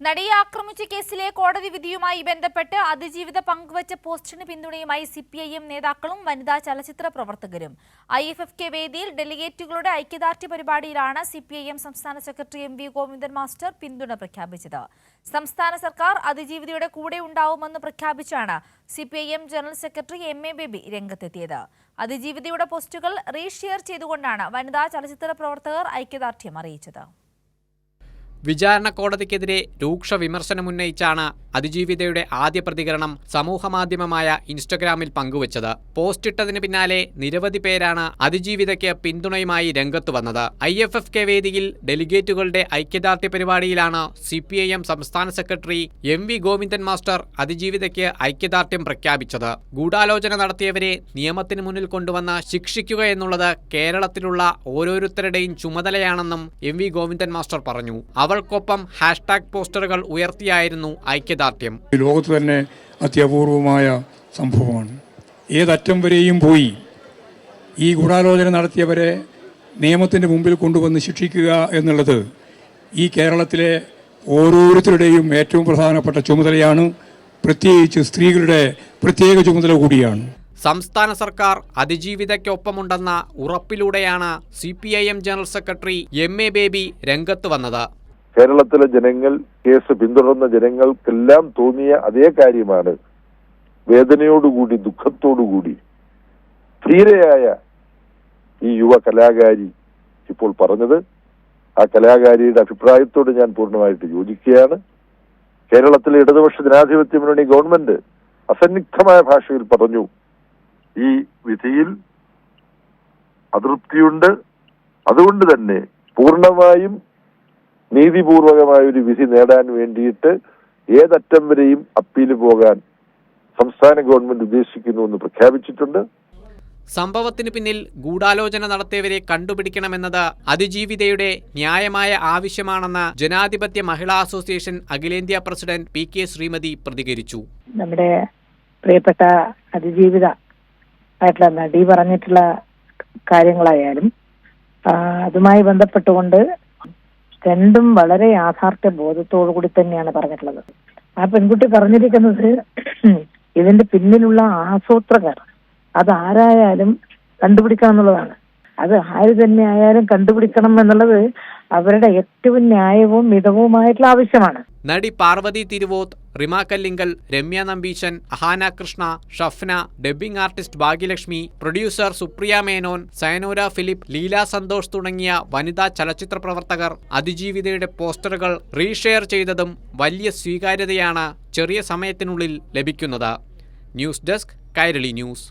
നടിയെ ആക്രമിച്ച കേസിലെ കോടതി വിധിയുമായി ബന്ധപ്പെട്ട് അതിജീവിത പങ്കുവച്ച പോസ്റ്റിന് പിന്തുണയുമായി സിപിഐഎം നേതാക്കളും വനിതാ ചലച്ചിത്ര പ്രവർത്തകരും IFFK വേദിയിൽ ഡെലിഗേറ്റുകളുടെ ഐക്യദാർഢ്യ പരിപാടിയിലാണ് സിപിഐഎം സംസ്ഥാന സെക്രട്ടറി MV ഗോവിന്ദൻ മാസ്റ്റർ പിന്തുണ പ്രഖ്യാപിച്ചത്. സംസ്ഥാന സർക്കാർ അതിജീവിതയുടെ കൂടെ ഉണ്ടാവുമെന്ന് പ്രഖ്യാപിച്ചാണ് CPIM general secretary MA Baby രംഗത്തെത്തിയത്. അതിജീവിതയുടെ പോസ്റ്റുകൾ റീഷെയർ ചെയ്തുകൊണ്ടാണ് വനിതാ ചലച്ചിത്ര പ്രവർത്തകർ ഐക്യദാർഢ്യം അറിയിച്ചത്. വിചാരണ കോടതിക്കെതിരെ രൂക്ഷ വിമർശനമുന്നയിച്ചാണ് അതിജീവിതയുടെ ആദ്യ പ്രതികരണം സമൂഹമാധ്യമമായ ഇൻസ്റ്റഗ്രാമിൽ പങ്കുവച്ചത്. പോസ്റ്റിട്ടതിന് പിന്നാലെ നിരവധി പേരാണ് അതിജീവിതയ്ക്ക് പിന്തുണയുമായി രംഗത്തു വന്നത്. IFFK വേദിയിൽ ഡെലിഗേറ്റുകളുടെ ഐക്യദാർഢ്യ പരിപാടിയിലാണ് CPIM സംസ്ഥാന സെക്രട്ടറി MV ഗോവിന്ദൻ മാസ്റ്റർ അതിജീവിതയ്ക്ക് ഐക്യദാർഢ്യം പ്രഖ്യാപിച്ചത്. ഗൂഢാലോചന നടത്തിയവരെ നിയമത്തിന് മുന്നിൽ കൊണ്ടുവന്ന് ശിക്ഷിക്കുക എന്നുള്ളത് കേരളത്തിലുള്ള ഓരോരുത്തരുടെയും ചുമതലയാണെന്നും MV ഗോവിന്ദൻ മാസ്റ്റർ പറഞ്ഞു. അവൾക്കൊപ്പം ഹാഷ്ടാഗ് പോസ്റ്ററുകൾ ഉയർത്തിയായിരുന്നു ഐക്യദാർഢ്യം. ലോകത്ത് തന്നെ അത്യപൂർവമായ സംഭവമാണ്. ഏതറ്റം വരെയും പോയി ഈ ഗൂഢാലോചന നടത്തിയവരെ നിയമത്തിൻ്റെ മുമ്പിൽ കൊണ്ടുവന്ന് ശിക്ഷിക്കുക എന്നുള്ളത് ഈ കേരളത്തിലെ ഓരോരുത്തരുടെയും ഏറ്റവും പ്രധാനപ്പെട്ട ചുമതലയാണ്. പ്രത്യേകിച്ച് സ്ത്രീകളുടെ പ്രത്യേക ചുമതല കൂടിയാണ്. സംസ്ഥാന സർക്കാർ അതിജീവിതയ്ക്കൊപ്പമുണ്ടെന്ന ഉറപ്പിലൂടെയാണ് CPIM general secretary MA baby രംഗത്ത് വന്നത്. കേരളത്തിലെ ജനങ്ങൾ, കേസ് പിന്തുടർന്ന ജനങ്ങൾക്കെല്ലാം തോന്നിയ അതേ കാര്യമാണ് വേദനയോടുകൂടി, ദുഃഖത്തോടുകൂടി ധീരയായ ഈ യുവ കലാകാരി ഇപ്പോൾ പറഞ്ഞത്. ആ കലാകാരിയുടെ അഭിപ്രായത്തോട് ഞാൻ പൂർണ്ണമായിട്ട് യോജിക്കുകയാണ്. കേരളത്തിലെ ഇടതുപക്ഷ ജനാധിപത്യ മുന്നണി ഗവൺമെന്റ് അസന്നിഗ്ധമായ ഭാഷയിൽ പറഞ്ഞു, ഈ വിധിയിൽ അതൃപ്തിയുണ്ട്. അതുകൊണ്ട് തന്നെ പൂർണ്ണമായും നീതിപൂർവകമായ ഒരു വിധി നേടാൻ വേണ്ടിയിട്ട് ഏതറ്റം വരെയും അപ്പീൽ പോകാൻ സംസ്ഥാന ഗവൺമെന്റ് ഉദ്ദേശിക്കുന്നു എന്ന് പ്രഖ്യാപിച്ചിട്ടുണ്ട്. സംഭവത്തിന് പിന്നിൽ ഗൂഢാലോചന നടത്തിയവരെ കണ്ടുപിടിക്കണമെന്നത് അതിജീവിതയുടെ ന്യായമായ ആവശ്യമാണെന്ന് ജനാധിപത്യ മഹിളാ അസോസിയേഷൻ അഖിലേന്ത്യാ പ്രസിഡന്റ് PK ശ്രീമതി പ്രതികരിച്ചു. നമ്മുടെ പ്രിയപ്പെട്ട അതിജീവിത ആയിട്ടുള്ള നടി പറഞ്ഞിട്ടുള്ള കാര്യങ്ങളായാലും അതുമായി ബന്ധപ്പെട്ടുകൊണ്ട് രണ്ടും വളരെ യാഥാർത്ഥ്യ ബോധത്തോടു കൂടി തന്നെയാണ് പറഞ്ഞിട്ടുള്ളത്. ആ പെൺകുട്ടി പറഞ്ഞിരിക്കുന്നത് ഇതിന്റെ പിന്നിലുള്ള ആസൂത്രകർ അതാരായാലും കണ്ടുപിടിക്കണം എന്നുള്ളതാണ്. അത് ആര് തന്നെ ആയാലും കണ്ടുപിടിക്കണം എന്നുള്ളത് അവരുടെ ഏറ്റവും ന്യായവും മിതവുമായിട്ടുള്ള ആവശ്യമാണ്. നടി Parvathy Thiruvothu, Rima Kallingal, Ramya Nambeesan, Ahaana Krishna, Shafna, dubbing artist Bhagyalakshmi, producer Supriya Menon, Sayanora Philip, Leela Santhosh തുടങ്ങിയ വനിതാ ചലച്ചിത്ര പ്രവർത്തകർ അതിജീവിതയുടെ പോസ്റ്ററുകൾ റീഷെയർ ചെയ്തതും വലിയ സ്വീകാര്യതയാണ് ചെറിയ സമയത്തിനുള്ളിൽ ലഭിക്കുന്നത്. News desk, Kairali news.